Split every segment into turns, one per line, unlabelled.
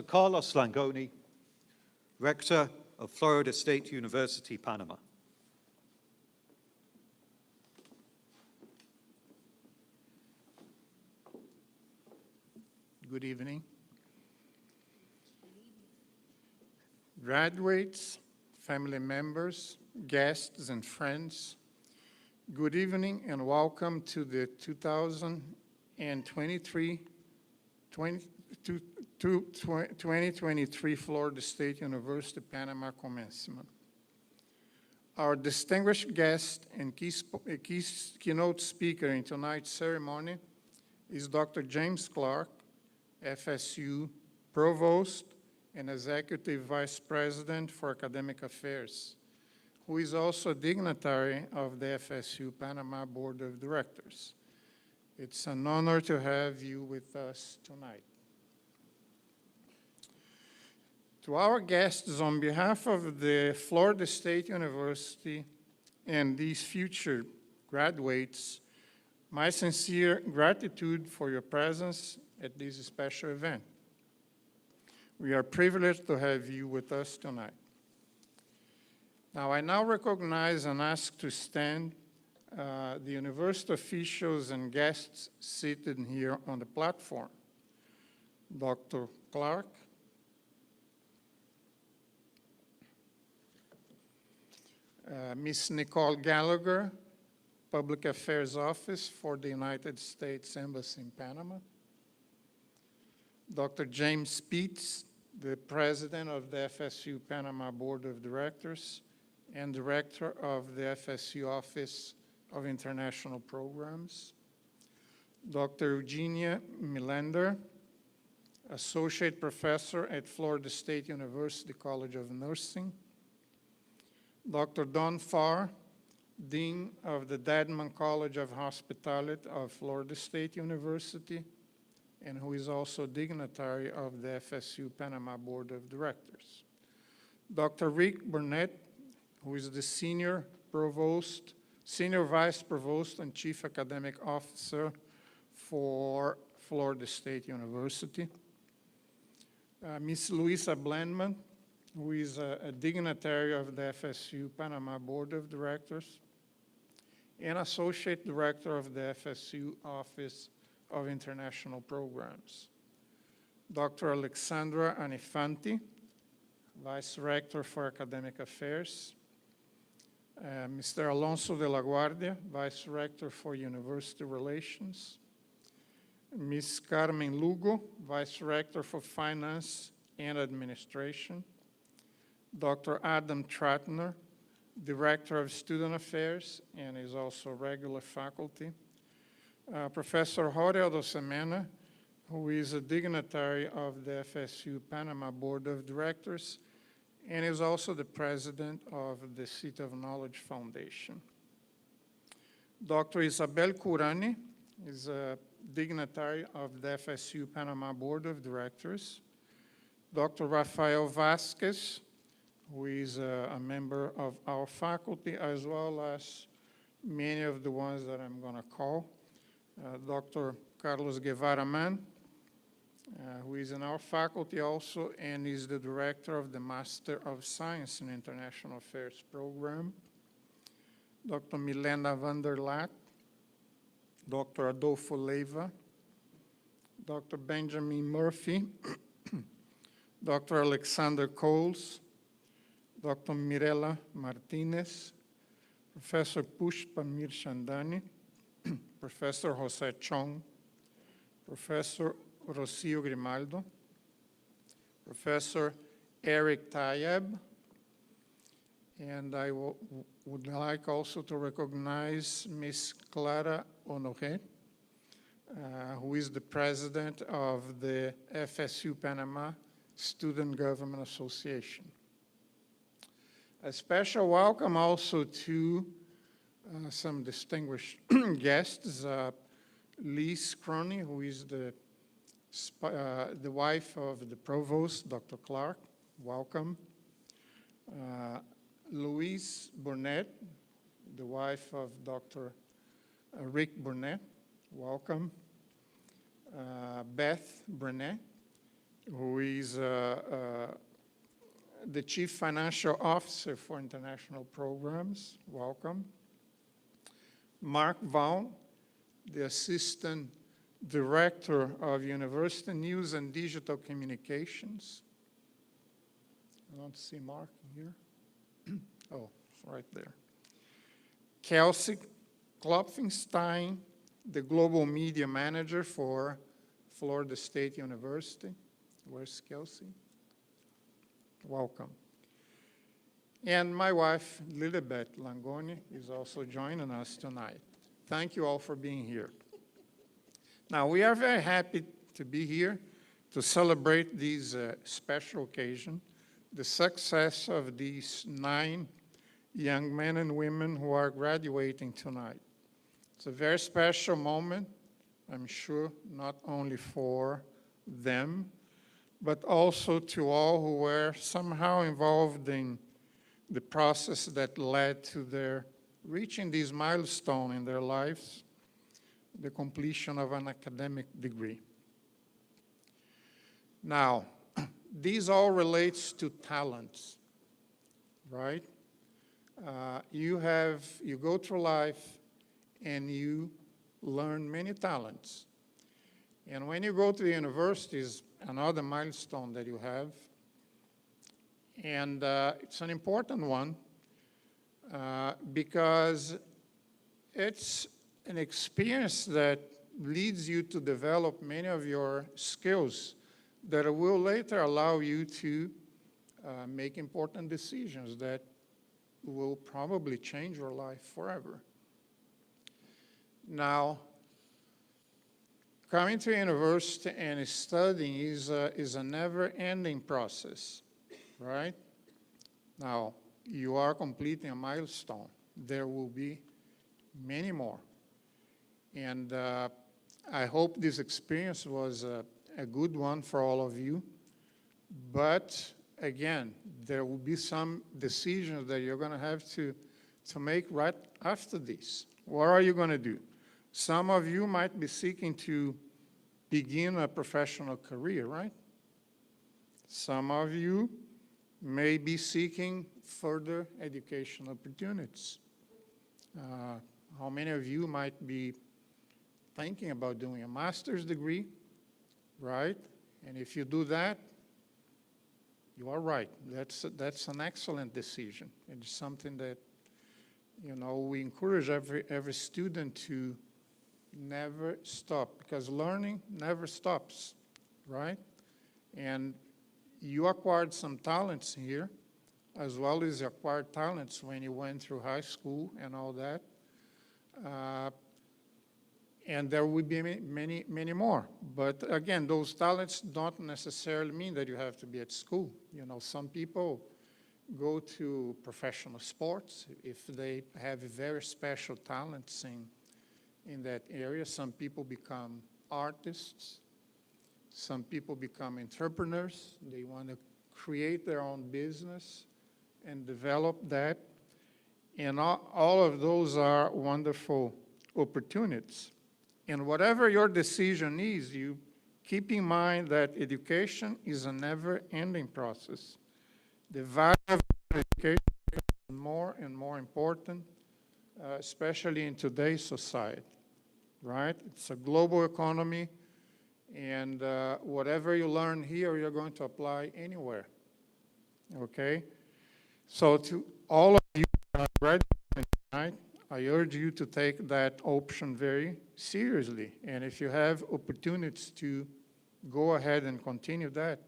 Carlos Langoni, Rector of Florida State University, Panama.
Good evening. Graduates, family members, guests, and friends, good evening and welcome to the 2023 Florida State University Panama Commencement. Our distinguished guest and keynote speaker in tonight's ceremony is Dr. James Clark, FSU Provost and Executive Vice President for Academic Affairs, who is also a dignitary of the FSU Panama Board of Directors. It's an honor to have you with us tonight. To our guests, on behalf of the Florida State University and these future graduates, my sincere gratitude for your presence at this special event. We are privileged to have you with us tonight. Now, I now recognize and ask to stand the university officials and guests seated here on the platform. Dr. Clark, Ms. Nicole Gallagher, Public Affairs Office for the United States Embassy in Panama. Dr. James Peets, the President of the FSU Panama Board of Directors and Director of the FSU Office of International Programs. Dr. Eugenia Millender, Associate Professor at Florida State University College of Nursing. Dr. Don Farr, Dean of the Dedman College of Hospitality of Florida State University, and who is also dignitary of the FSU Panama Board of Directors. Dr. Rick Burnett, who is the Senior Vice Provost and Chief Academic Officer for Florida State University. Ms. Louisa Blandman, who is a dignitary of the FSU Panama Board of Directors and Associate Director of the FSU Office of International Programs. Dr. Alexandra Anifanti, Vice Rector for Academic Affairs. Mr. Alonso de la Guardia, Vice Rector for University Relations. Ms. Carmen Lugo, Vice Rector for Finance and Administration. Dr. Adam Tratner, Director of Student Affairs and is also regular faculty. Professor Jorge Semena, who is a dignitary of the FSU Panama Board of Directors and is also the president of the Seat of Knowledge Foundation. Dr. Isabel Curani is a dignitary of the FSU Panama Board of Directors. Dr. Rafael Vasquez, who is a member of our faculty, as well as many of the ones that I'm going to call. Dr. Carlos Guevara Man, who is in our faculty also and is the director of the Master of Science in International Affairs program. Dr. Milena van der Laat, Dr. Adolfo Leiva, Dr. Benjamin Murphy, Dr. Alexander Coles, Dr. Mirella Martinez, Professor Pushpa Mirshandani, Professor Jose Chong, Professor Rocio Grimaldo, Professor Eric Tayeb, and I would like also to recognize Ms. Clara Honoré, who is the president of the FSU Panama Student Government Association. A special welcome also to some distinguished guests. Lise Croney, who is the wife of the provost, Dr. Clark, welcome. Louise Burnett, the wife of Dr. Rick Burnett, welcome. Beth Burnett, who is the Chief Financial Officer for International Programs. Welcome. Mark Vaughn, the Assistant Director of University News and Digital Communications. I don't see Mark here. Oh, it's right there. Kelsey Klopfenstein, the Global Media Manager for Florida State University. Where's Kelsey? Welcome. And my wife, Lilibet Langoni, is also joining us tonight. Thank you all for being here. Now, we are very happy to be here to celebrate this special occasion, the success of these 9 young men and women who are graduating tonight. It's a very special moment, I'm sure, not only for them, but also to all who were somehow involved in the process that led to their reaching this milestone in their lives, the completion of an academic degree. Now, this all relates to talents, right? You go through life and you learn many talents. And when you go to the universities, another milestone that you have, and it's an important one because it's an experience that leads you to develop many of your skills that will later allow you to make important decisions that will probably change your life forever. Now, coming to university and studying is a never-ending process, right? Now, you are completing a milestone. There will be many more. And I hope this experience was a good one for all of you. But again, there will be some decisions that you're going to have to make right after this. What are you going to do? Some of you might be seeking to begin a professional career, right? Some of you may be seeking further education opportunities. How many of you might be thinking about doing a master's degree, right? And if you do that, you are right. That's an excellent decision. It's something that, you know, we encourage every student to never stop, because learning never stops, right? And you acquired some talents here, as well as you acquired talents when you went through high school and all that. And there will be many, many more. But again, those talents don't necessarily mean that you have to be at school. You know, some people go to professional sports if they have very special talents in that area. Some people become artists. Some people become entrepreneurs. They want to create their own business and develop that. And all of those are wonderful opportunities. And whatever your decision is, you keep in mind that education is a never-ending process. The value of education is more and more important, especially in today's society, right? It's a global economy, and whatever you learn here, you're going to apply anywhere, okay? So to all of you who are graduating tonight, I urge you to take that option very seriously. And if you have opportunities to go ahead and continue that,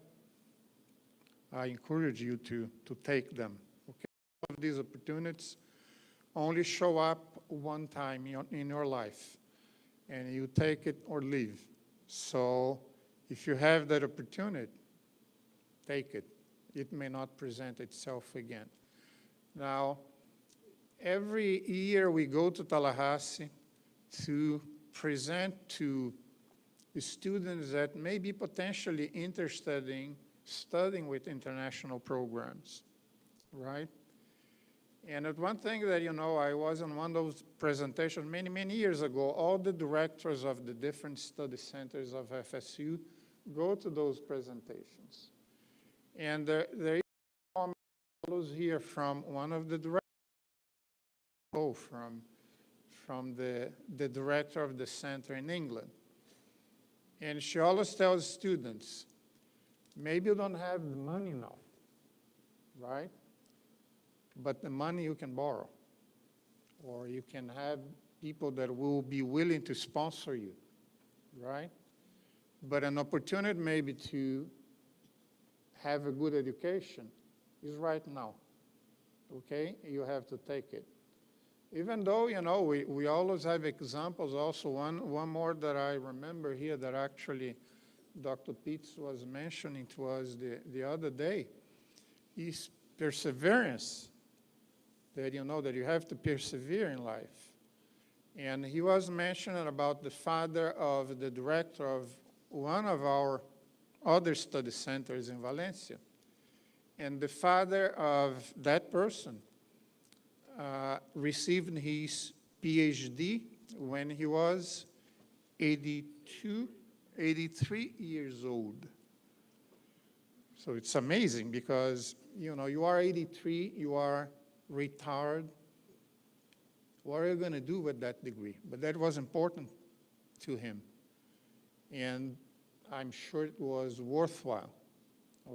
I encourage you to take them. Okay? All of these opportunities only show up one time in your life, and you take it or leave. So if you have that opportunity, take it. It may not present itself again. Now, every year we go to Tallahassee to present to the students that may be potentially interested in studying with international programs, right? And one thing that, you know, I was in one of those presentations many, many years ago. All the directors of the different study centers of FSU Go to those presentations. And there is follows here from one of the directors, from the director of the center in England. And she always tells students, maybe you don't have the money now, right? But the money you can borrow, or you can have people that will be willing to sponsor you, right? But an opportunity maybe to have a good education is right now, okay? You have to take it. Even though, you know, we always have examples. Also, one more that I remember here that actually Dr. Pitts was mentioning to us the other day is perseverance, that you know that you have to persevere in life. And he was mentioning about the father of the director of one of our other study centers in Valencia. And the father of that person received his PhD when he was 83 years old. So it's amazing because, you know, you are 83, you are retired. What are you going to do with that degree? But that was important to him. And I'm sure it was worthwhile.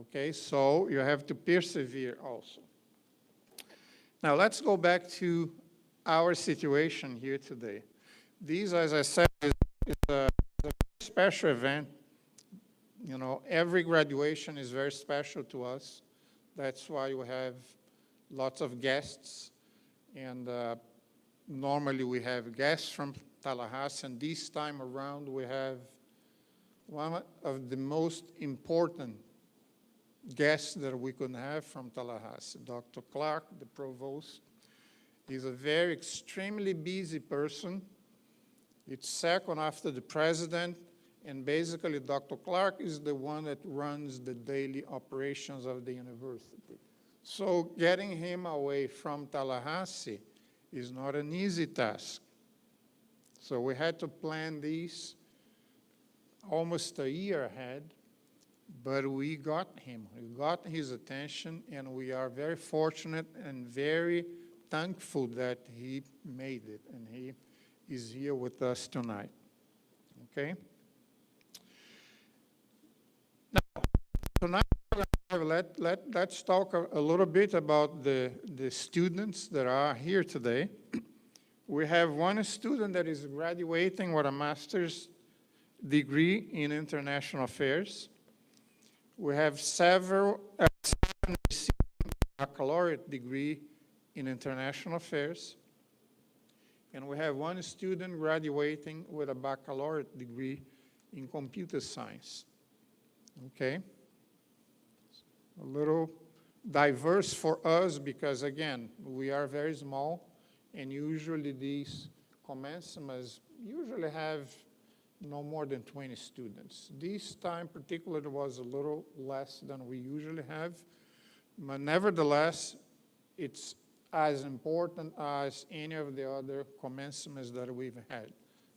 Okay, so you have to persevere also. Now let's go back to our situation here today. These, as I said, is a special event. You know, every graduation is very special to us. That's why we have lots of guests. And normally we have guests from Tallahassee, and this time around we have one of the most important guests that we could have from Tallahassee, Dr. Clark, the provost. He's a very extremely busy person. It's second after the president, and basically Dr. Clark is the one that runs the daily operations of the university. So getting him away from Tallahassee is not an easy task. So we had to plan this almost a year ahead, but we got him. We got his attention, and we are very fortunate and very thankful that he made it, and he is here with us tonight. Okay? Now, tonight, let's talk a little bit about the students that are here today. We have one student that is graduating with a master's degree in international affairs. We have seven receiving a baccalaureate degree in international affairs. And we have one student graduating with a baccalaureate degree in computer science. Okay? A little diverse for us because, again, we are very small, and usually these commencements usually have no more than 20 students. This time particularly was a little less than we usually have, but nevertheless, it's as important as any of the other commencements that we've had,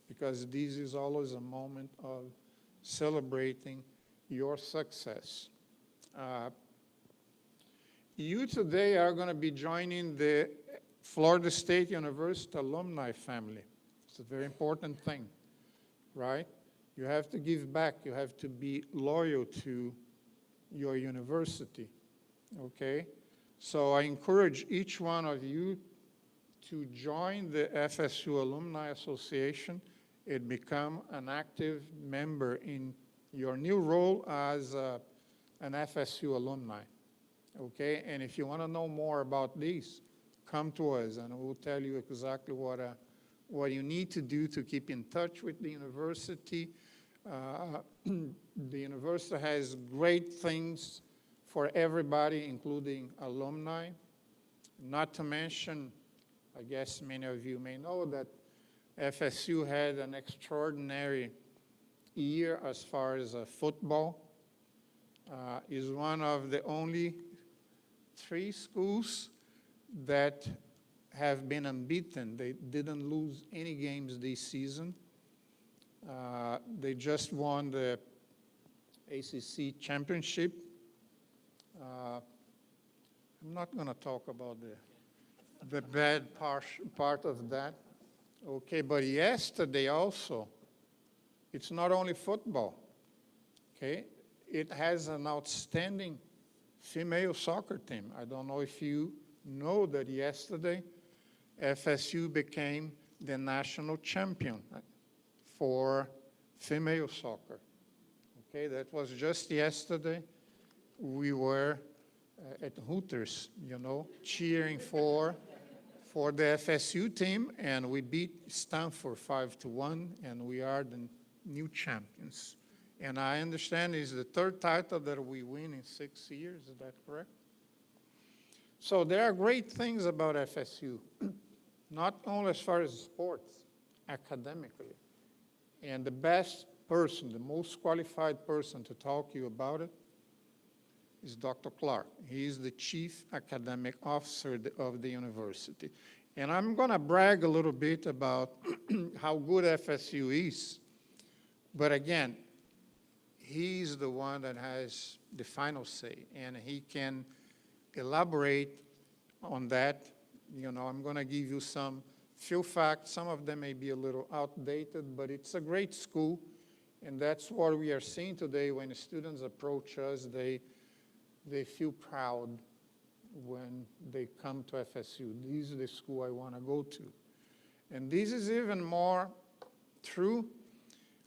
because this is always a moment of celebrating your success. You today are going to be joining the Florida State University alumni family. It's a very important thing, right? You have to give back. You have to be loyal to your university, okay? So I encourage each one of you to join the FSU Alumni Association and become an active member in your new role as an FSU alumni, okay? And if you want to know more about this, come to us and we'll tell you exactly what you need to do to keep in touch with the university. The university has great things for everybody, including alumni. Not to mention, I guess many of you may know that FSU had an extraordinary year as far as football. Is one of the only 3 schools that have been unbeaten. They didn't lose any games this season. They just won the ACC championship. I'm not going to talk about the bad part of that. Okay, but yesterday also, it's not only football. Okay, it has an outstanding female soccer team. I don't know if you know that yesterday, FSU became the national champion for female soccer. Okay, that was just yesterday. We were at Hooters, you know, cheering for the FSU team, and we beat Stanford 5-1, and we are the new champions. And I understand it's the third title that we win in 6 years. Is that correct? So there are great things about FSU, not only as far as sports, academically. And the best person, the most qualified person to talk to you about it is Dr. Clark. He is the chief academic officer of the university. And I'm going to brag a little bit about how good FSU is. But again, he's the one that has the final say, and he can elaborate on that. You know, I'm going to give you some few facts. Some of them may be a little outdated, but it's a great school, and that's what we are seeing today. When the students approach us, they feel proud when they come to FSU. This is the school I want to go to. And this is even more true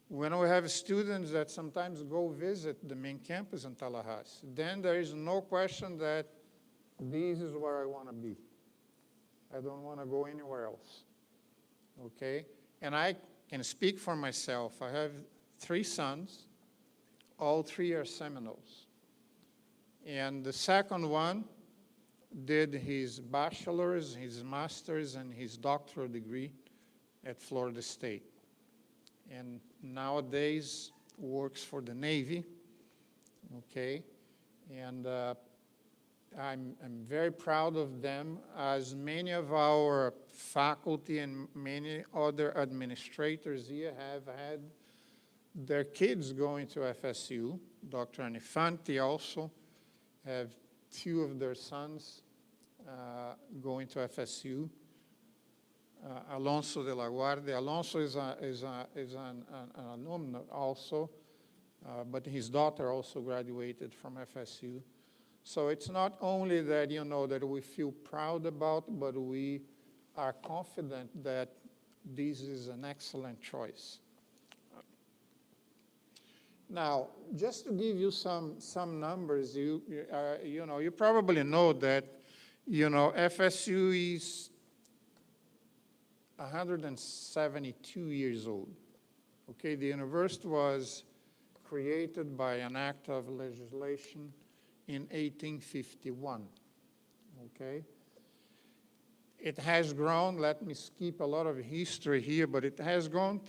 when we have students that sometimes go visit the main campus in Tallahassee. Then there is no question that this is where I want to be. I don't want to go anywhere else. Okay? And I can speak for myself. I have 3 sons. All 3 are Seminoles. And the second one did his bachelor's, his master's, and his doctoral degree at Florida State. And nowadays works for the Navy, okay? And I'm very proud of them, as many of our faculty and many other administrators here have had their kids going to FSU. Dr. Anifanti also have 2 of their sons going to FSU. Alonso de la Guardia. Alonso is an alumni also, but his daughter also graduated from FSU. So it's not only that, you know, that we feel proud about, but we are confident that this is an excellent choice. Now, just to give you some numbers, you know, you probably know that, you know, FSU is 172 years old. Okay, the university was created by an act of legislation in 1851. Okay, it has grown. Let me skip a lot of history here, but it has grown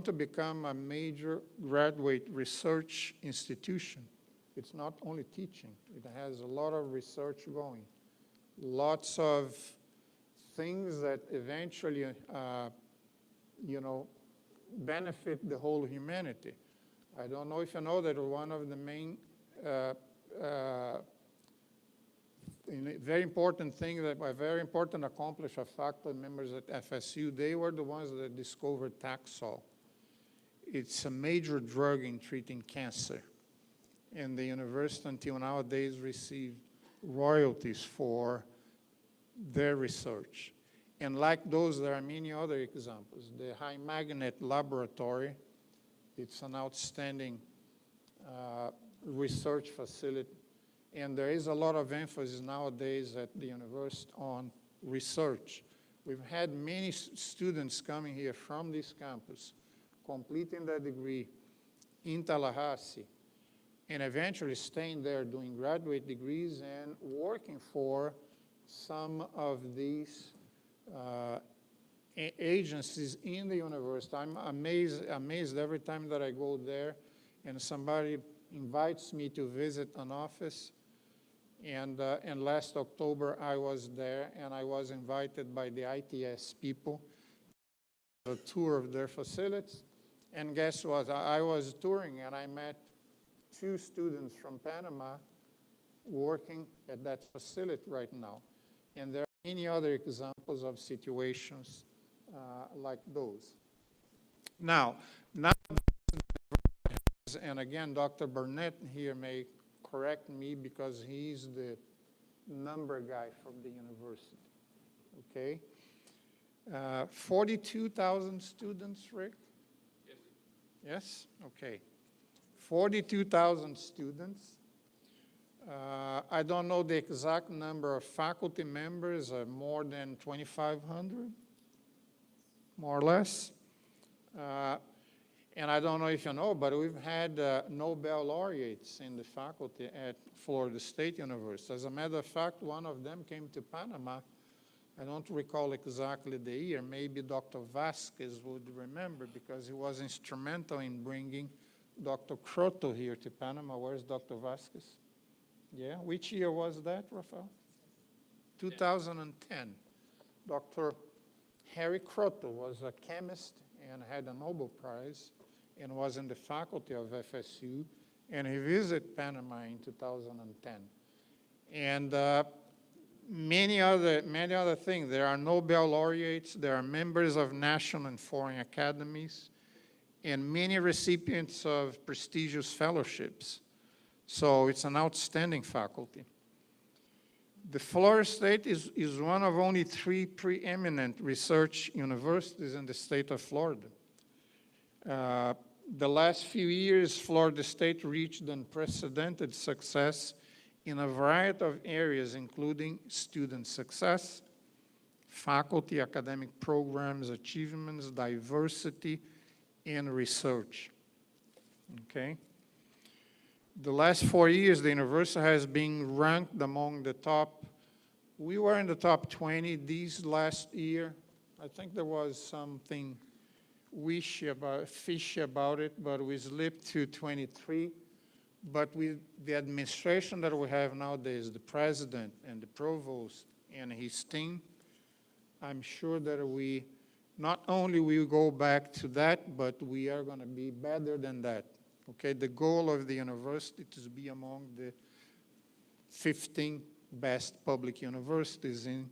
to become a major graduate research institution. It's not only teaching; it has a lot of research going, lots of things that eventually, you know, benefit the whole humanity. I don't know if you know that one of the main, very important thing, that a very important accomplishment of faculty members at FSU, they were the ones that discovered Taxol. It's a major drug in treating cancer. And the university until nowadays received royalties for their research. And like those, there are many other examples. The High Magnet Laboratory, it's an outstanding research facility. And there is a lot of emphasis nowadays at the university on research. We've had many students coming here from this campus, completing their degree in Tallahassee, and eventually staying there doing graduate degrees and working for some of these agencies in the university. I'm amazed every time that I go there and somebody invites me to visit an office. And last October I was there, and I was invited by the ITS people a tour of their facilities. And guess what? I was touring and I met 2 students from Panama working at that facility right now. And there are many other examples of situations like those. Now, and again, Dr. Burnett here may correct me because he's the number guy from the university, okay? 42,000 students, Rick?
Yes.
Yes? Okay. 42,000 students. I don't know the exact number of faculty members, more than 2,500, more or less. And I don't know if you know, but we've had Nobel laureates in the faculty at Florida State University. As a matter of fact, one of them came to Panama. I don't recall exactly the year. Maybe Dr. Vasquez would remember because he was instrumental in bringing Dr. Croto here to Panama. Where's Dr. Vasquez? Yeah, which year was that, Rafael? 2010. Dr. Harry Croto was a chemist and had a Nobel Prize and was in the faculty of FSU, and he visited Panama in 2010. And many other things. There are Nobel laureates, there are members of national and foreign academies, and many recipients of prestigious fellowships. So it's an outstanding faculty. The Florida State is one of only 3 preeminent research universities in the state of Florida. The last few years, Florida State reached unprecedented success in a variety of areas, including student success, faculty, academic programs, achievements, diversity, and research. Okay? The last 4 years, the university has been ranked among the top. We were in the top 20 this last year. I think there was something fishy about it, but we slipped to 23. But with the administration that we have nowadays, the president and the provost and his team, I'm sure that we not only will go back to that, but we are going to be better than that. Okay, the goal of the university is to be among the 15 best public universities in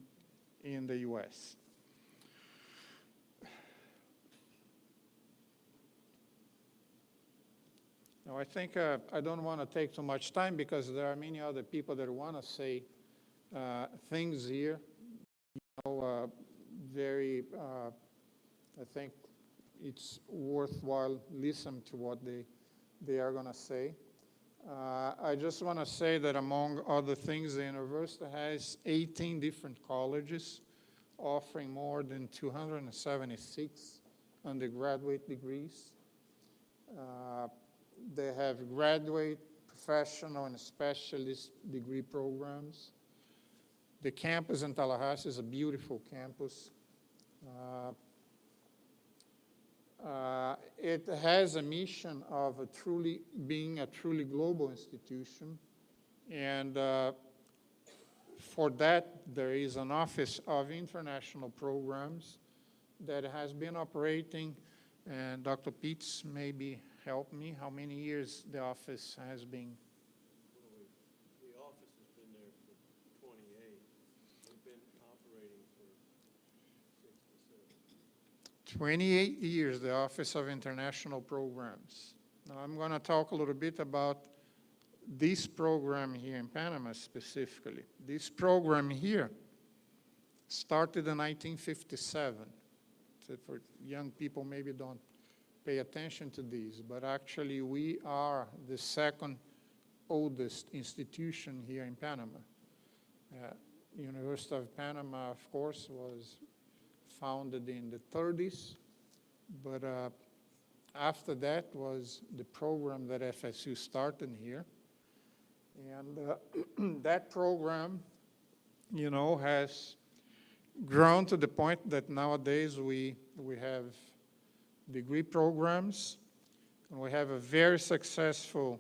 the U.S. Now, I think I don't want to take too much time because there are many other people that want to say things here. You know, I think it's worthwhile listening to what they are going to say. I just want to say that among other things, the university has 18 different colleges offering more than 276 undergraduate degrees. They have graduate, professional, and specialist degree programs. The campus in Tallahassee is a beautiful campus. It has a mission of being a truly global institution, and for that there is an Office of International Programs that has been operating, and Dr. Pitts maybe help me, how many years the office has been?
The office has been there for 28. We've been operating for 67.
28 years, the Office of International Programs. Now I'm going to talk a little bit about this program here in Panama specifically. This program here started in 1957. So for young people maybe don't pay attention to these, but actually we are the second oldest institution here in Panama. University of Panama, of course, was founded in the 30s, but after that was the program that FSU started here. And that program, you know, has grown to the point that nowadays we have degree programs, and we have a very successful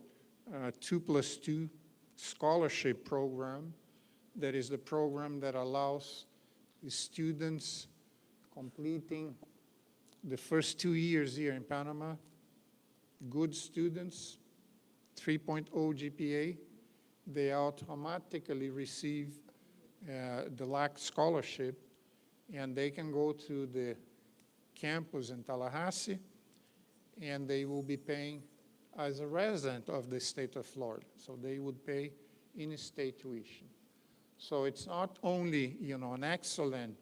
2+2 scholarship program. That is the program that allows the students completing the first 2 years here in Panama, good students, 3.0 GPA, they automatically receive the LAC scholarship, and they can go to the campus in Tallahassee, and they will be paying as a resident of the state of Florida. So they would pay in-state tuition. So it's not only, an excellent,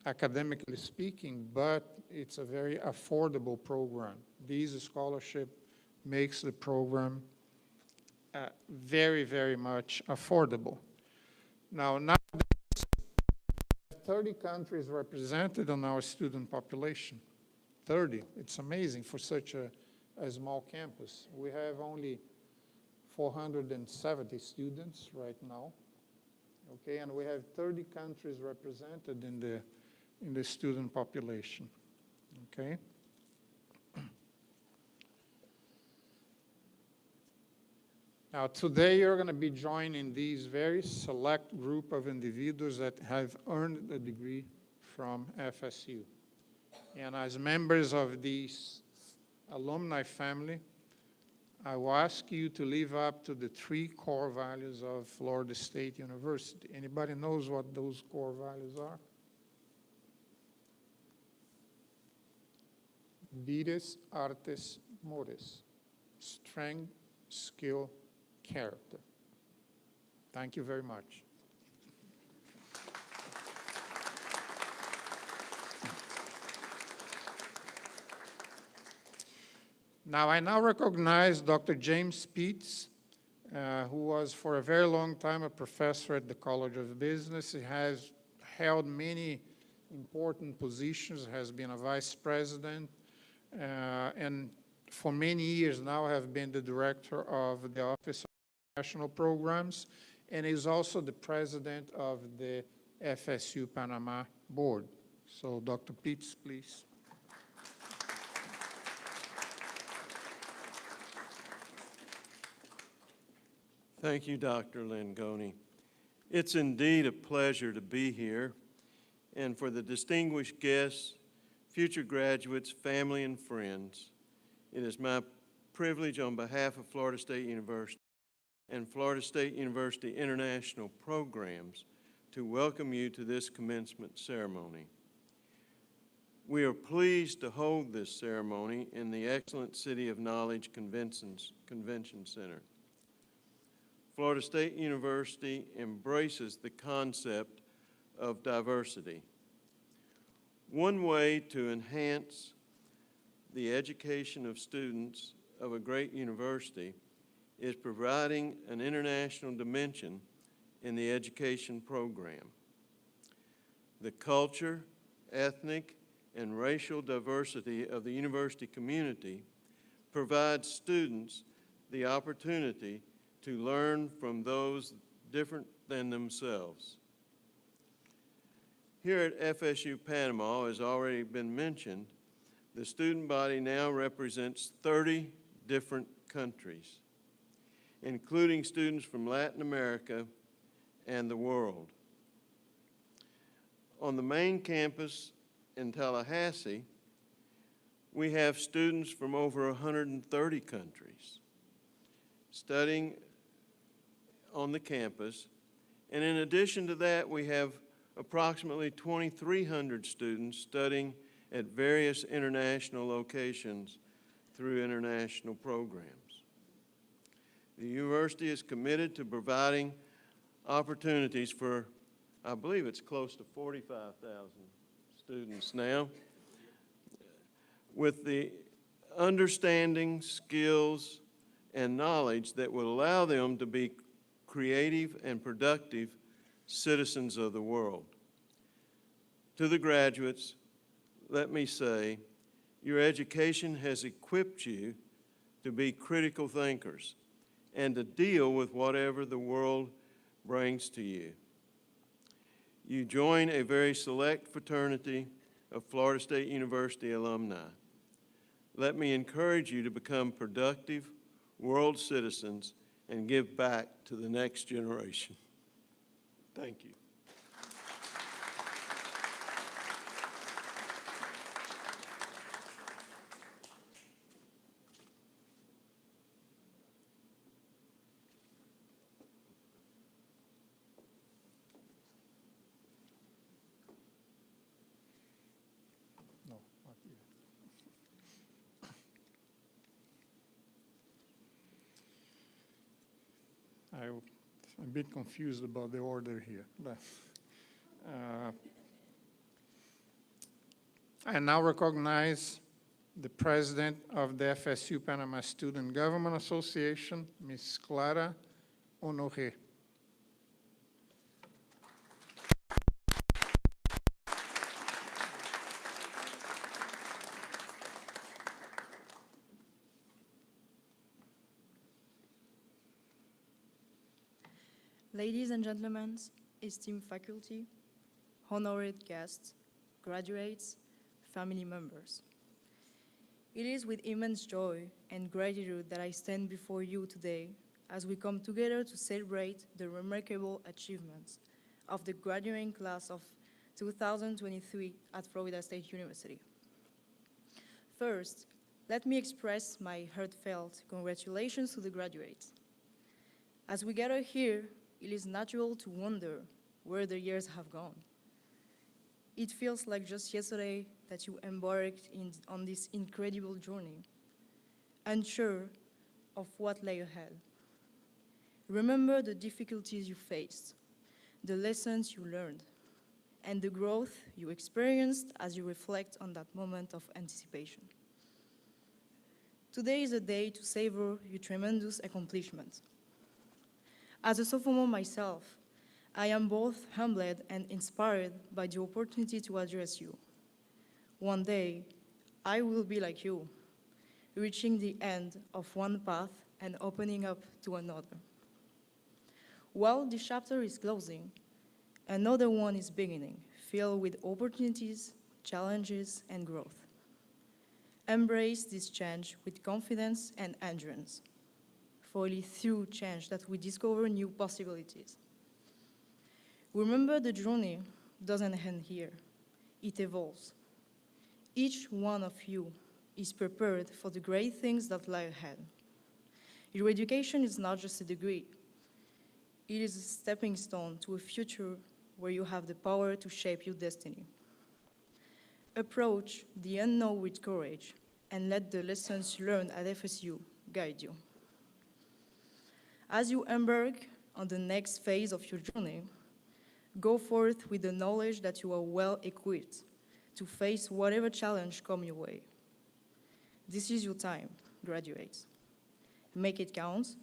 academically speaking, but it's a very affordable program. This scholarship makes the program very, very much affordable. Now 30 countries represented on our student population. 30, it's amazing for such a small campus. We have only 470 students right now, okay, and we have 30 countries represented in the student population, okay? Now, today you're going to be joining these very select group of individuals that have earned a degree from FSU. And as members of this alumni family, I will ask you to live up to the 3 core values of Florida State University. Anybody knows what those core values are? Vires, artes, mores. Strength, skill, character. Thank you very much. Now, I now recognize Dr. James Speets, who was for a very long time a professor at the College of Business. He has held many important positions, has been a vice president, and for many years now have been the director of the Office of National Programs, and is also the president of the FSU Panama Board. So, Dr. Speets, please.
Thank you, Dr. Langoni. It's indeed a pleasure to be here, and for the distinguished guests, future graduates, family, and friends, it is my privilege on behalf of Florida State University and Florida State University International Programs to welcome you to this commencement ceremony. We are pleased to hold this ceremony in the excellent City of Knowledge Convention Center. Florida State University embraces the concept of diversity. One way to enhance the education of students of a great university is providing an international dimension in the education program. The culture, ethnic, and racial diversity of the university community provides students the opportunity to learn from those different than themselves. Here at FSU Panama, as already been mentioned, the student body now represents 30 different countries, including students from Latin America and the world. On the main campus in Tallahassee, we have students from over 130 countries studying on the campus, and in addition to that, we have approximately 2,300 students studying at various international locations through international programs. The university is committed to providing opportunities for, I believe it's close to 45,000 students now, with the understanding, skills, and knowledge that will allow them to be creative and productive citizens of the world. To the graduates, let me say, your education has equipped you to be critical thinkers and to deal with whatever the world brings to you. You join a very select fraternity of Florida State University alumni. Let me encourage you to become productive world citizens and give back to the next generation. Thank you.
No, not yet. I'm a bit confused about the order here. I now recognize the president of the FSU Panama Student Government Association, Ms. Clara Honoré.
Ladies and gentlemen, esteemed faculty, honored guests, graduates, family members. It is with immense joy and gratitude that I stand before you today as we come together to celebrate the remarkable achievements of the graduating class of 2023 at Florida State University. First, let me express my heartfelt congratulations to the graduates. As we gather here, it is natural to wonder where the years have gone. It feels like just yesterday that you embarked on this incredible journey, unsure of what lay ahead. Remember the difficulties you faced, the lessons you learned, and the growth you experienced as you reflect on that moment of anticipation. Today is a day to savor your tremendous accomplishments. As a sophomore myself, I am both humbled and inspired by the opportunity to address you. One day, I will be like you, reaching the end of one path and opening up to another. While this chapter is closing, another one is beginning, filled with opportunities, challenges, and growth. Embrace this change with confidence and endurance, for it is through change that we discover new possibilities. Remember, the journey doesn't end here. It evolves. Each one of you is prepared for the great things that lie ahead. Your education is not just a degree. It is a stepping stone to a future where you have the power to shape your destiny. Approach the unknown with courage and let the lessons learned at FSU guide you. As you embark on the next phase of your journey, go forth with the knowledge that you are well equipped to face whatever challenge comes your way. This is your time, graduates. Make it count,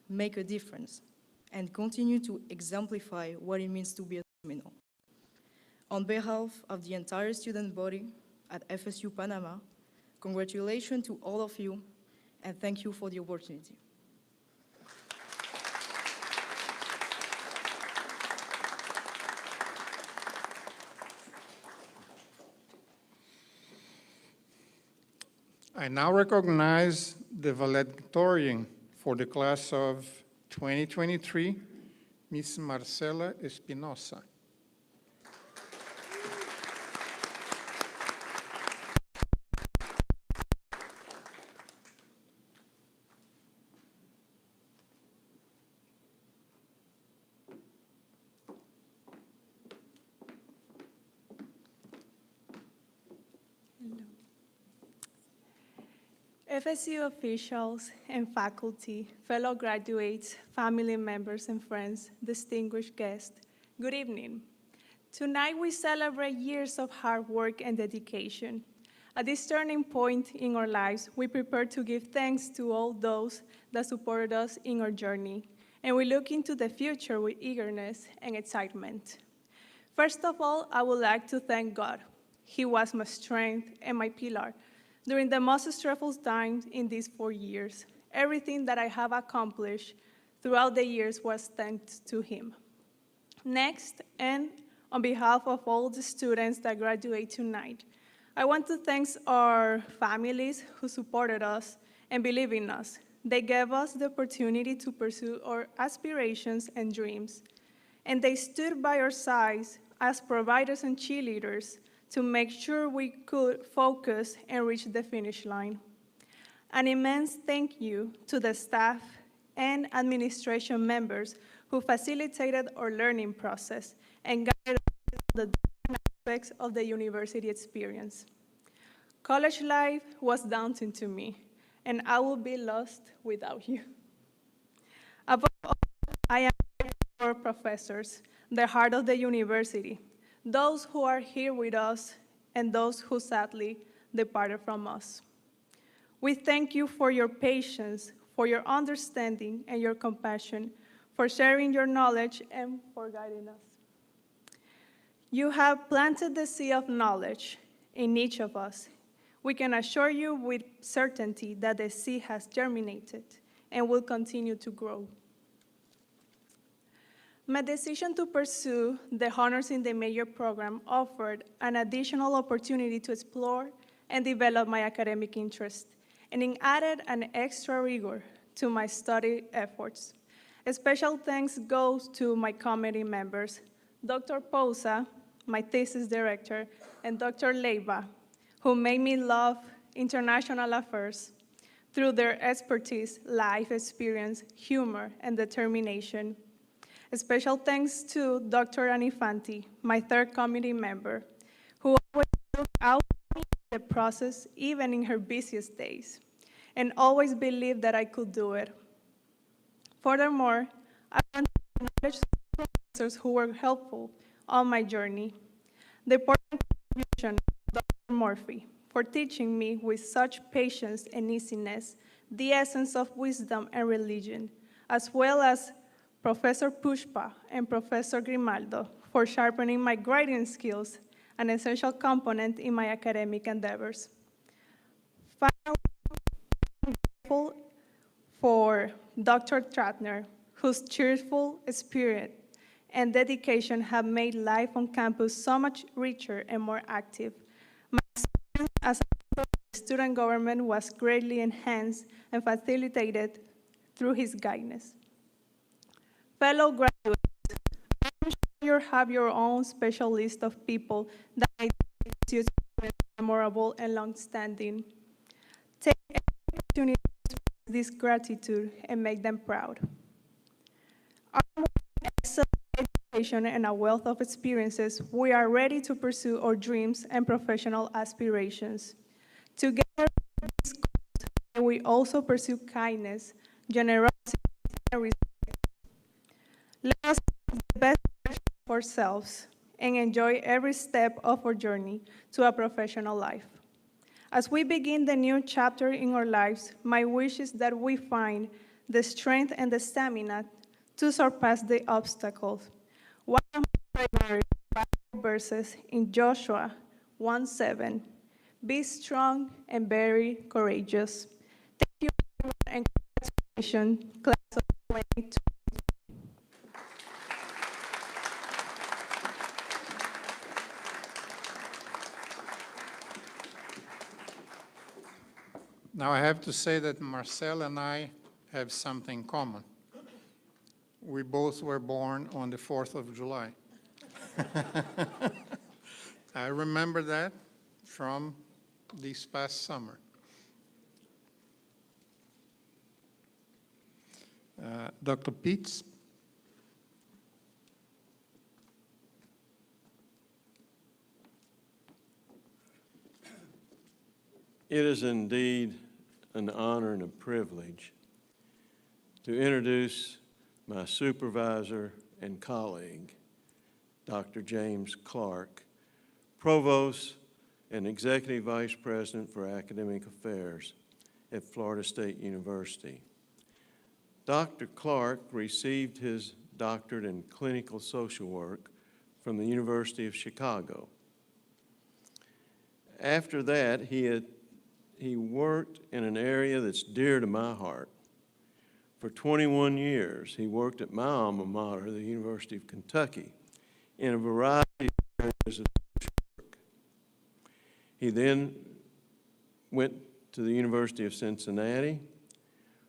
make a difference, and continue to exemplify what it means to be a Seminole. On behalf of the entire student body at FSU Panama, congratulations to all of you, and thank you for the opportunity.
I now recognize the valedictorian for the class of 2023, Ms. Marcela Espinosa.
FSU officials and faculty, fellow graduates, family members and friends, distinguished guests, good evening. Tonight we celebrate years of hard work and dedication. At this turning point in our lives, we prepare to give thanks to all those that supported us in our journey, and we look into the future with eagerness and excitement. First of all, I would like to thank God. He was my strength and my pillar during the most stressful times in these 4 years. Everything that I have accomplished throughout the years was thanks to him. Next, and on behalf of all the students that graduate tonight, I want to thank our families who supported us and believe in us. They gave us the opportunity to pursue our aspirations and dreams, and they stood by our sides as providers and cheerleaders to make sure we could focus and reach the finish line. An immense thank you to the staff and administration members who facilitated our learning process and guided us through the different aspects of the university experience. College life was daunting to me, and I would be lost without you. Above all, I am grateful for our professors, the heart of the university, those who are here with us and those who sadly departed from us. We thank you for your patience, for your understanding and your compassion, for sharing your knowledge and for guiding us. You have planted the seed of knowledge in each of us. We can assure you with certainty that the seed has germinated and will continue to grow. My decision to pursue the honors in the major program offered an additional opportunity to explore and develop my academic interest, and it added an extra rigor to my study efforts. A special thanks goes to my committee members, Dr. Posa, my thesis director, and Dr. Leiva, who made me love international affairs through their expertise, life experience, humor, and determination. A special thanks to Dr. Anifanti, my third committee member, who always looked out for me in the process, even in her busiest days, and always believed that I could do it. Furthermore, I want to acknowledge the professors who were helpful on my journey. The important contribution of Dr. Murphy for teaching me with such patience and easiness the essence of wisdom and religion, as well as Professor Pushpa and Professor Grimaldo for sharpening my writing skills, an essential component in my academic endeavors. Finally, I'm grateful for Dr. Tratner, whose cheerful spirit and dedication have made life on campus so much richer and more active. My experience as a member of the student government was greatly enhanced and facilitated through his guidance. Fellow graduates, I'm sure you have your own special list of people that make your experience memorable and long-standing. Take every opportunity to express this gratitude and make them proud. Armed with excellent education and a wealth of experiences, we are ready to pursue our dreams and professional aspirations. Together, we also pursue kindness, generosity, and respect. Let us be the best version of ourselves and enjoy every step of our journey to a professional life. As we begin the new chapter in our lives, my wish is that we find the strength and the stamina to surpass the obstacles. One of my favorite Bible verses in Joshua 1:7, be strong and very courageous. Thank you, everyone, and congratulations, class of 2022.
Now, I have to say that Marcel and I have something common. We both were born on the 4th of July. I remember that from this past summer. Dr. Pitts?
It is indeed an honor and a privilege to introduce my supervisor and colleague, Dr. James Clark, Provost and Executive Vice President for Academic Affairs at Florida State University. Dr. Clark received his doctorate in clinical social work from the University of Chicago. After that, he worked in an area that's dear to my heart. For 21 years, he worked at my alma mater, the University of Kentucky, in a variety of areas of social work. He then went to the University of Cincinnati,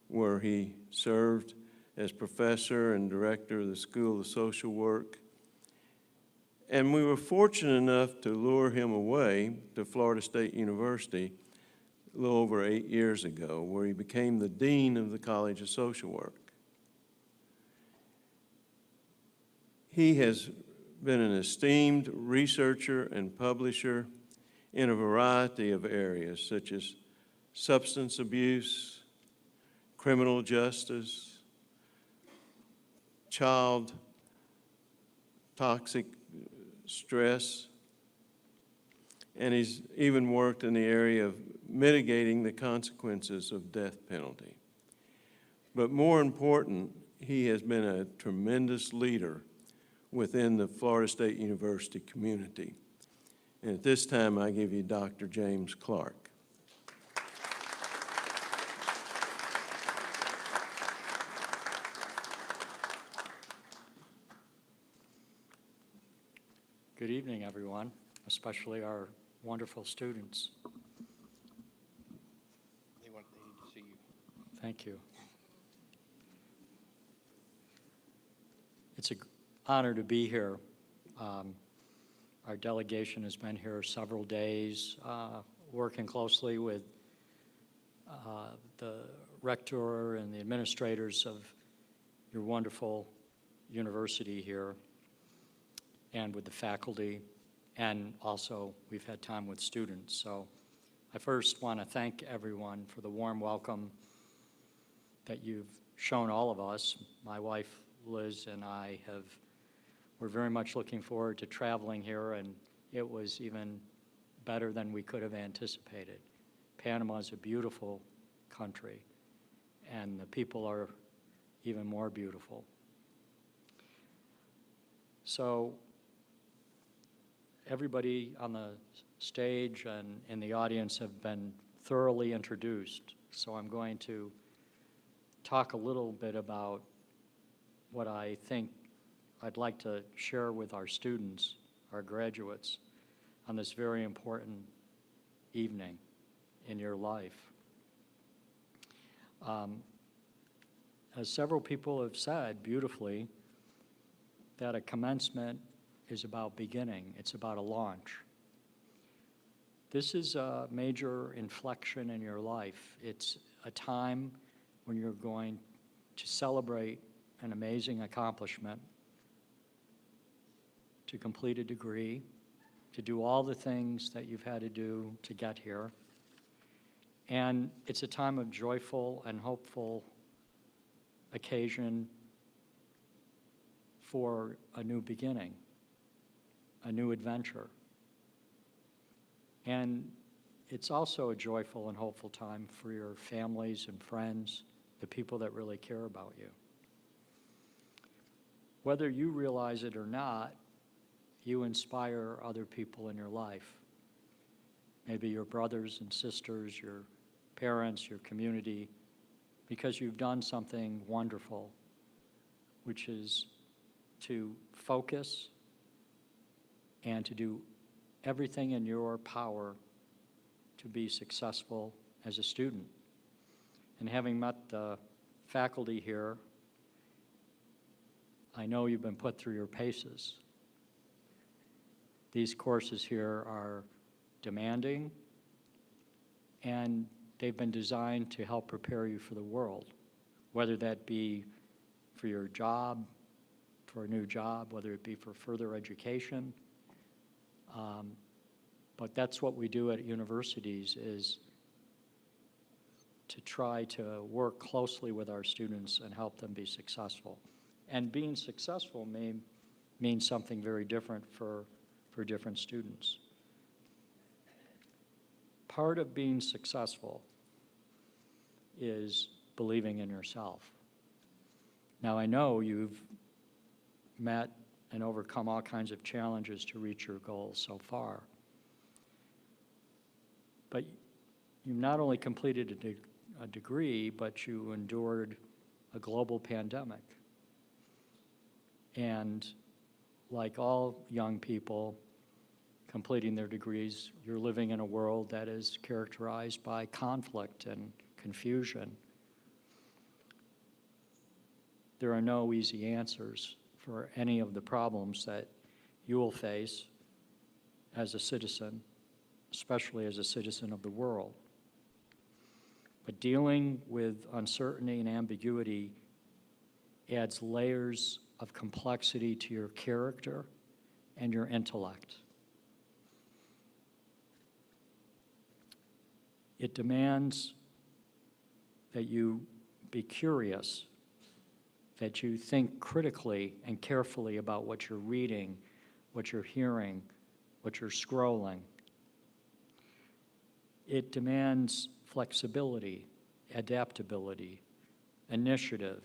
where he served as professor and director of the School of Social Work. And we were fortunate enough to lure him away to Florida State University a little over 8 years ago, where he became the dean of the College of Social Work. He has been an esteemed researcher and publisher in a variety of areas such as substance abuse, criminal justice, child toxic stress, and he's even worked in the area of mitigating the consequences of death penalty. But more important, he has been a tremendous leader within the Florida State University community. And at this time, I give you Dr. James Clark.
Good evening, everyone, especially our wonderful students.
They need to see you.
Thank you. It's an honor to be here. Our delegation has been here several days, working closely with the rector and the administrators of your wonderful university here, and with the faculty, and also we've had time with students. So I first want to thank everyone for the warm welcome that you've shown all of us. My wife, Liz, and I we're very much looking forward to traveling here, and it was even better than we could have anticipated. Panama is a beautiful country, and the people are even more beautiful. So everybody on the stage and in the audience have been thoroughly introduced, so I'm going to talk a little bit about what I think I'd like to share with our students, our graduates, on this very important evening in your life. As several people have said beautifully, that a commencement is about beginning. It's about a launch. This is a major inflection in your life. It's a time when you're going to celebrate an amazing accomplishment, to complete a degree, to do all the things that you've had to do to get here. And it's a time of joyful and hopeful occasion for a new beginning, a new adventure. And it's also a joyful and hopeful time for your families and friends, the people that really care about you. Whether you realize it or not, you inspire other people in your life. Maybe your brothers and sisters, your parents, your community, because you've done something wonderful, which is to focus and to do everything in your power to be successful as a student. And having met the faculty here, I know you've been put through your paces. These courses here are demanding, and they've been designed to help prepare you for the world, whether that be for your job, for a new job, whether it be for further education. But that's what we do at universities, is to try to work closely with our students and help them be successful. And being successful may mean something very different for different students. Part of being successful is believing in yourself. Now, I know you've met and overcome all kinds of challenges to reach your goals so far. But you've not only completed a degree, but you endured a global pandemic. And like all young people completing their degrees, you're living in a world that is characterized by conflict and confusion. There are no easy answers for any of the problems that you will face as a citizen, especially as a citizen of the world. But dealing with uncertainty and ambiguity adds layers of complexity to your character and your intellect. It demands that you be curious, that you think critically and carefully about what you're reading, what you're hearing, what you're scrolling. It demands flexibility, adaptability, initiative,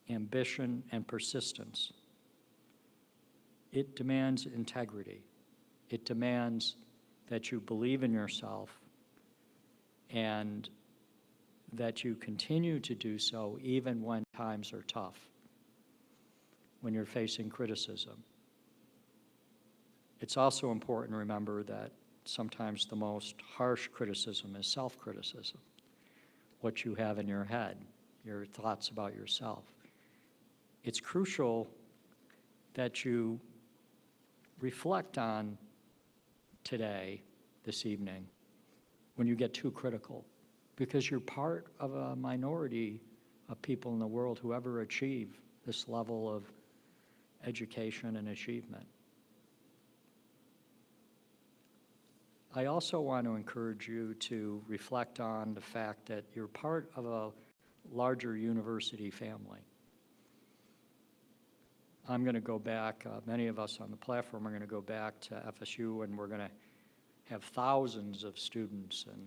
ambition, and persistence. It demands integrity. It demands that you believe in yourself and that you continue to do so even when times are tough, when you're facing criticism. It's also important to remember that sometimes the most harsh criticism is self-criticism, what you have in your head, your thoughts about yourself. It's crucial that you reflect on today, this evening, when you get too critical, because you're part of a minority of people in the world who ever achieve this level of education and achievement. I also want to encourage you to reflect on the fact that you're part of a larger university family. I'm going to go back, many of us on the platform are going to go back to FSU, and we're going to have thousands of students and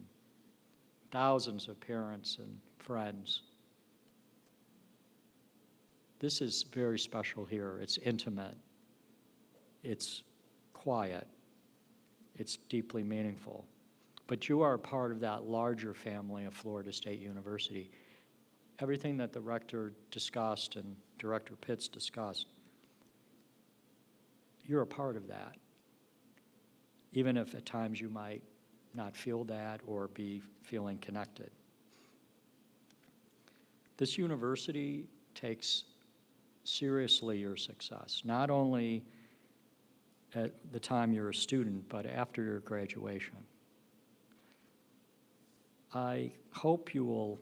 thousands of parents and friends. This is very special here. It's intimate. It's quiet. It's deeply meaningful. But you are part of that larger family of Florida State University. Everything that the rector discussed and Director Pitts discussed, you're a part of that, even if at times you might not feel that or be feeling connected. This university takes seriously your success, not only at the time you're a student, but after your graduation. I hope you will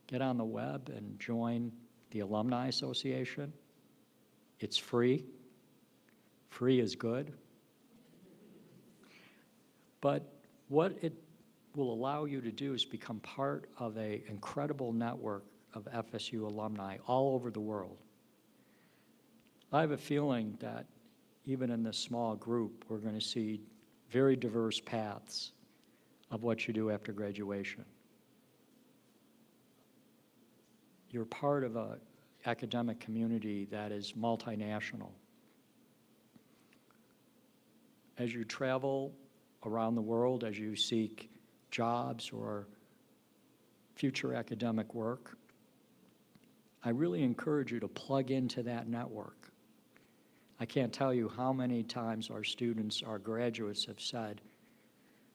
get on the web and join the Alumni Association. It's free. Free is good. But what it will allow you to do is become part of an incredible network of FSU alumni all over the world. I have a feeling that even in this small group, we're going to see very diverse paths of what you do after graduation. You're part of an academic community that is multinational. As you travel around the world, as you seek jobs or future academic work, I really encourage you to plug into that network. I can't tell you how many times our students, our graduates have said,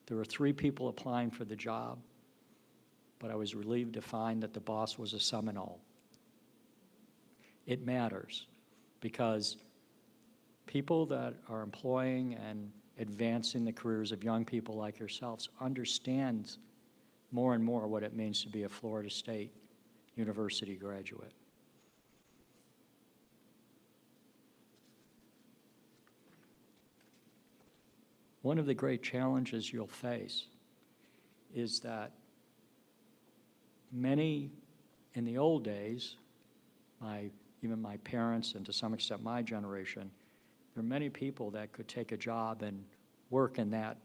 there were 3 people applying for the job, but I was relieved to find that the boss was a Seminole. It matters because people that are employing and advancing the careers of young people like yourselves understand more and more what it means to be a Florida State University graduate. One of the great challenges you'll face is that many in the old days, even my parents and to some extent my generation, there are many people that could take a job and work in that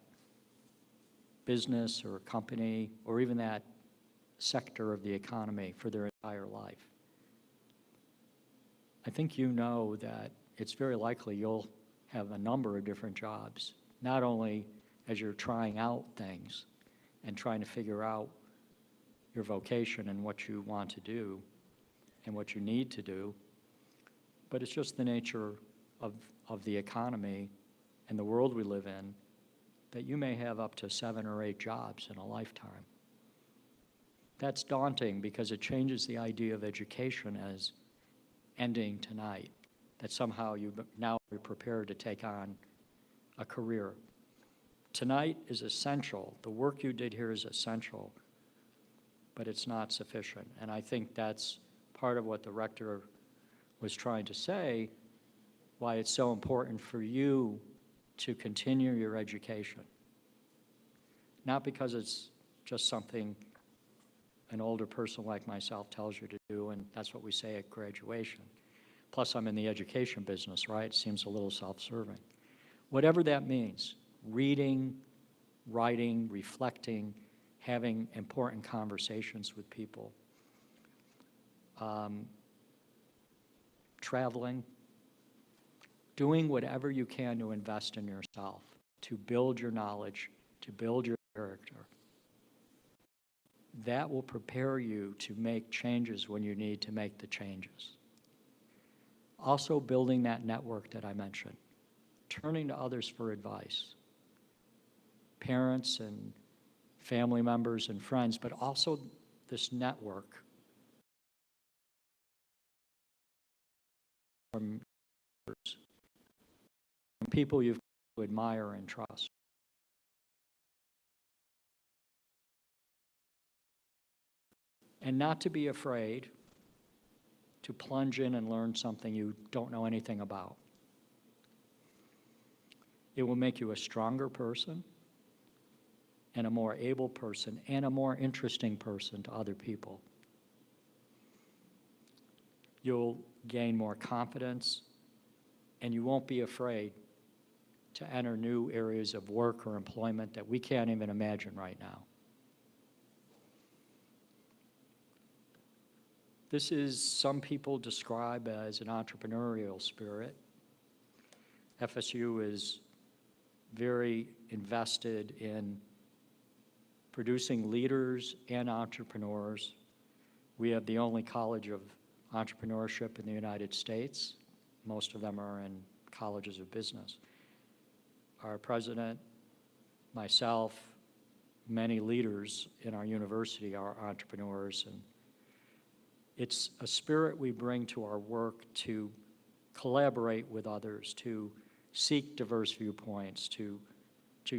business or company or even that sector of the economy for their entire life. I think you know that it's very likely you'll have a number of different jobs, not only as you're trying out things and trying to figure out your vocation and what you want to do and what you need to do, but it's just the nature of the economy and the world we live in that you may have up to 7 or 8 jobs in a lifetime. That's daunting because it changes the idea of education as ending tonight, that somehow you now are prepared to take on a career. Tonight is essential. The work you did here is essential, but it's not sufficient. And I think that's part of what the rector was trying to say, why it's so important for you to continue your education. not because it's just something an older person like myself tells you to do, and that's what we say at graduation. Plus, I'm in the education business, right? It seems a little self-serving. Whatever that means, reading, writing, reflecting, having important conversations with people, traveling, doing whatever you can to invest in yourself, to build your knowledge, to build your character. That will prepare you to make changes when you need to make the changes. Also building that network that I mentioned, turning to others for advice, parents and family members and friends, but also this network from people you admire and trust. And not to be afraid to plunge in and learn something you don't know anything about. It will make you a stronger person and a more able person and a more interesting person to other people. You'll gain more confidence, and you won't be afraid to enter new areas of work or employment that we can't even imagine right now. This is, some people describe as an entrepreneurial spirit. FSU is very invested in producing leaders and entrepreneurs. We have the only college of entrepreneurship in the United States. Most of them are in colleges of business. Our president, myself, many leaders in our university are entrepreneurs, and it's a spirit we bring to our work to collaborate with others, to seek diverse viewpoints, to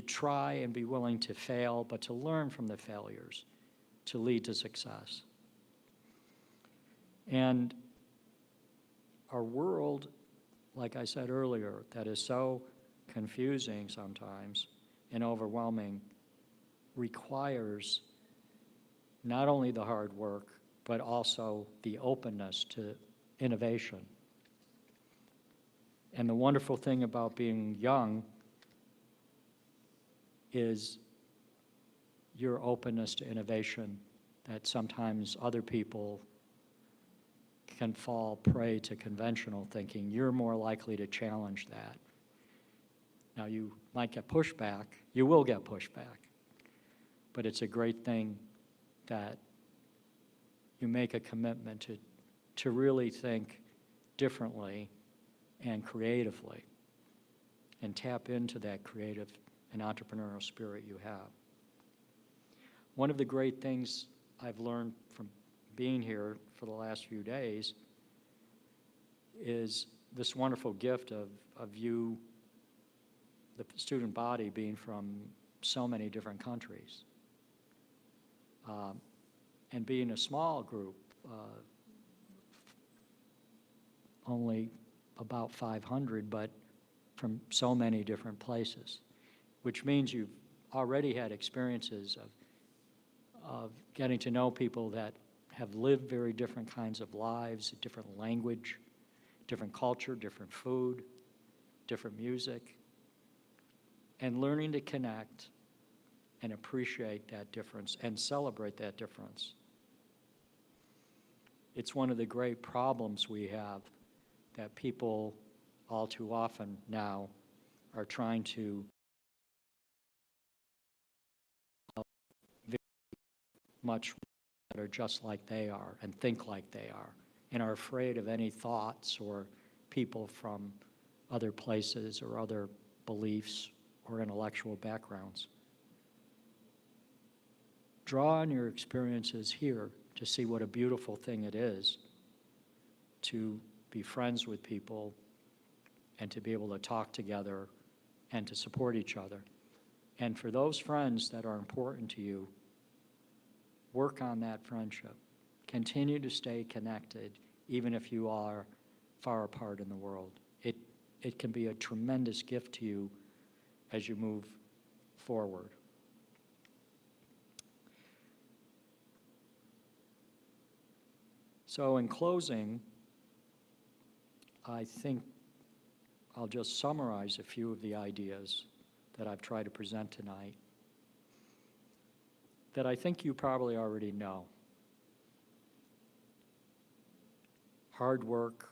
try and be willing to fail, but to learn from the failures, to lead to success. And our world, like I said earlier, that is so confusing sometimes and overwhelming, requires not only the hard work, but also the openness to innovation. And the wonderful thing about being young is your openness to innovation that sometimes other people can fall prey to conventional thinking. You're more likely to challenge that. Now, you might get pushback. You will get pushback. But it's a great thing that you make a commitment to really think differently and creatively and tap into that creative and entrepreneurial spirit you have. One of the great things I've learned from being here for the last few days is this wonderful gift of you, the student body, being from so many different countries. And being a small group, only about 500, but from so many different places, which means you've already had experiences of getting to know people that have lived very different kinds of lives, different language, different culture, different food, different music, and learning to connect and appreciate that difference and celebrate that difference. It's one of the great problems we have, that people all too often now are trying to very much that are just like they are and think like they are and are afraid of any thoughts or people from other places or other beliefs or intellectual backgrounds. Draw on your experiences here to see what a beautiful thing it is to be friends with people and to be able to talk together and to support each other. And for those friends that are important to you, work on that friendship. Continue to stay connected, even if you are far apart in the world. It can be a tremendous gift to you as you move forward. So in closing, I think I'll just summarize a few of the ideas that I've tried to present tonight that I think you probably already know. Hard work,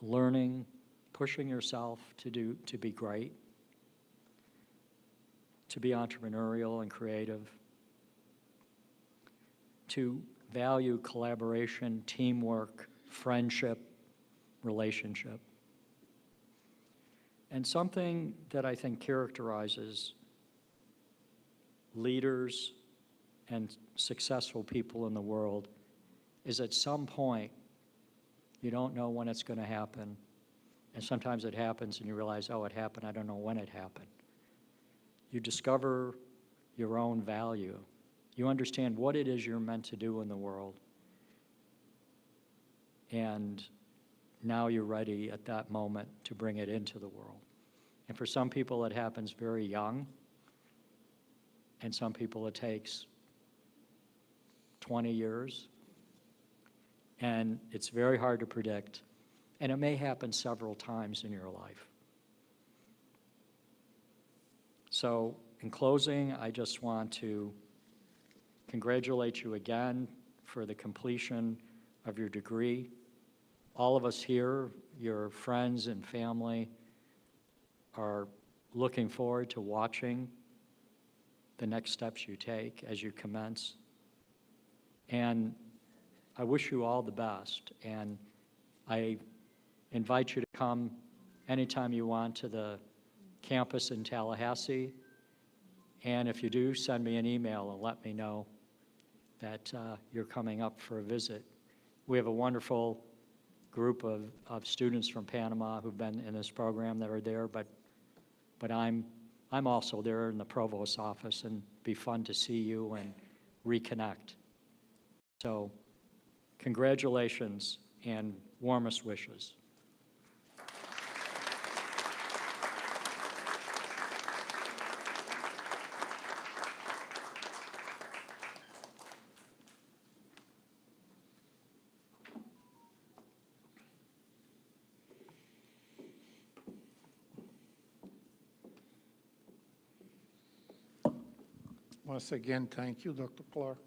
learning, pushing yourself to be great, to be entrepreneurial and creative, to value collaboration, teamwork, friendship, relationship. And something that I think characterizes leaders and successful people in the world is at some point, you don't know when it's going to happen. And sometimes it happens and you realize, oh, it happened, I don't know when it happened. You discover your own value. You understand what it is you're meant to do in the world. And now you're ready at that moment to bring it into the world. And for some people, it happens very young. And some people, it takes 20 years. And it's very hard to predict. And it may happen several times in your life. So in closing, I just want to congratulate you again for the completion of your degree. All of us here, your friends and family, are looking forward to watching the next steps you take as you commence. And I wish you all the best. And I invite you to come anytime you want to the campus in Tallahassee. And if you do, send me an email and let me know that you're coming up for a visit. We have a wonderful group of students from Panama who've been in this program that are there, but I'm also there in the provost's office, and it'd be fun to see you and reconnect. So congratulations and warmest wishes.
Once again, thank you, Dr. Clark.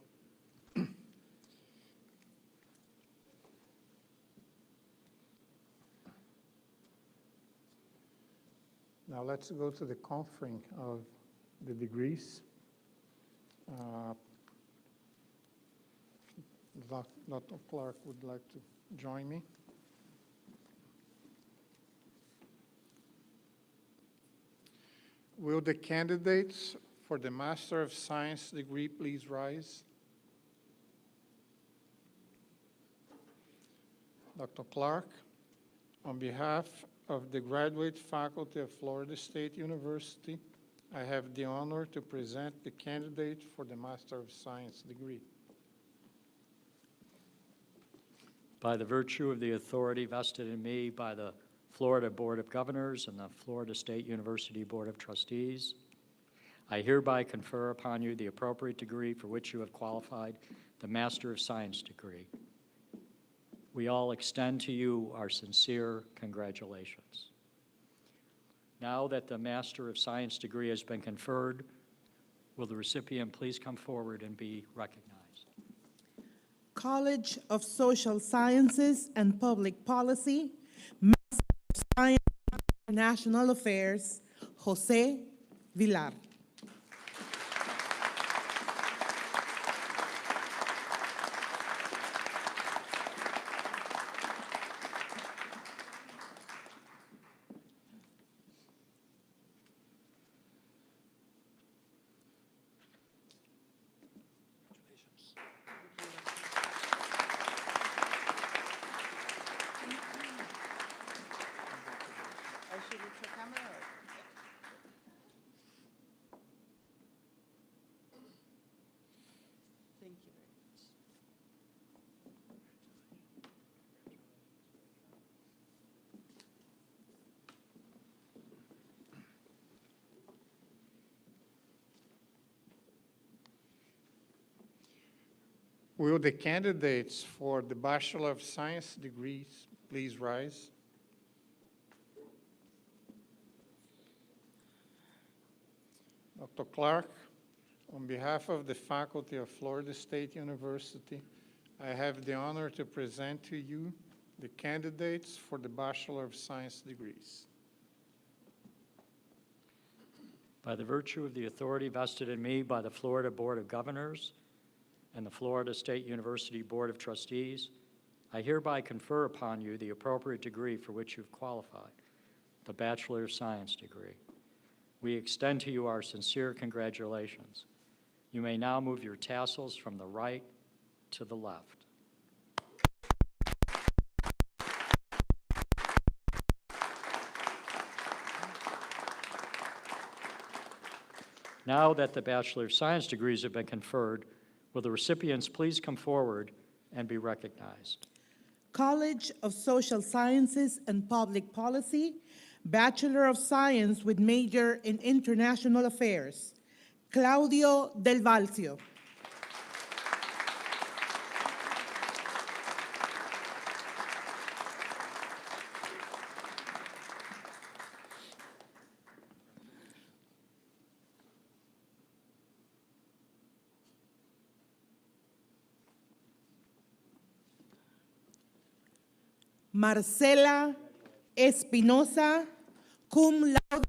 Now let's go to the conferring of the degrees. Dr. Clark would like to join me. Will the candidates for the Master of Science degree please rise? Dr. Clark, on behalf of the graduate faculty of Florida State University, I have the honor to present the candidate for the Master of Science degree.
By the virtue of the authority vested in me by the Florida Board of Governors and the Florida State University Board of Trustees, I hereby confer upon you the appropriate degree for which you have qualified, the Master of Science degree. We all extend to you our sincere congratulations. Now that the Master of Science degree has been conferred, will the recipient please come forward and be recognized?
College of Social Sciences and Public Policy, Master of Science and International Affairs, Jose Villar.
Will the candidates for the Bachelor of Science degrees please rise? Dr. Clark, on behalf of the faculty of Florida State University, I have the honor to present to you the candidates for the Bachelor of Science degrees.
By the virtue of the authority vested in me by the Florida Board of Governors and the Florida State University Board of Trustees, I hereby confer upon you the appropriate degree for which you've qualified, the Bachelor of Science degree. We extend to you our sincere congratulations. You may now move your tassels from the right to the left. Now that the Bachelor of Science degrees have been conferred, will the recipients please come forward and be recognized?
College of Social Sciences and Public Policy, Bachelor of Science with major in International Affairs, Claudio Del Valcio. Marcela Espinosa, cum laude.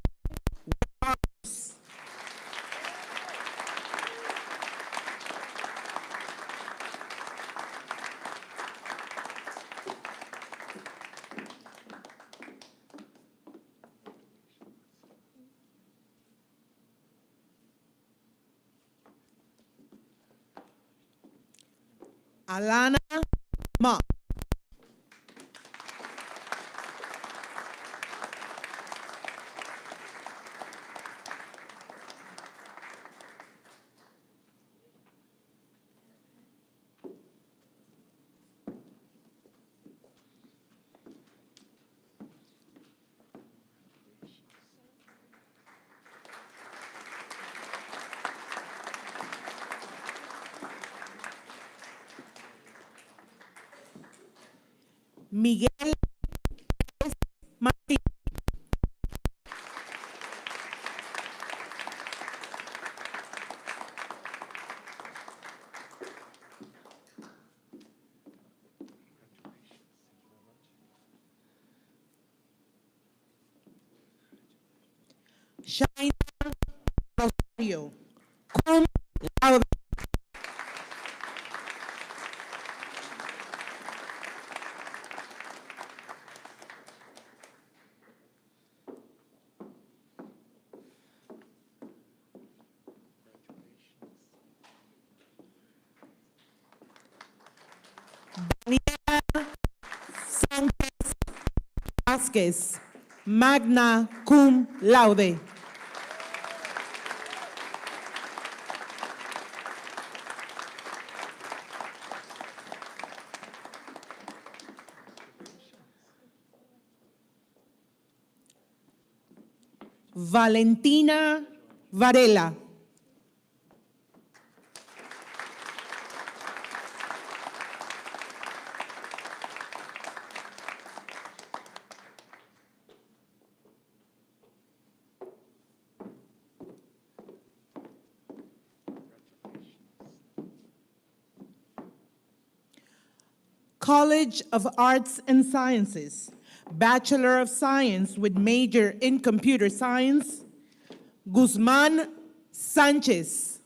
Alana Ma. Miguel Martín. Shaina Rosario, cum laude. Daniela Sánchez Vázquez, magna cum laude. Valentina Varela. College of Arts and Sciences, Bachelor of Science with major in Computer Science, Guzman Sanchez.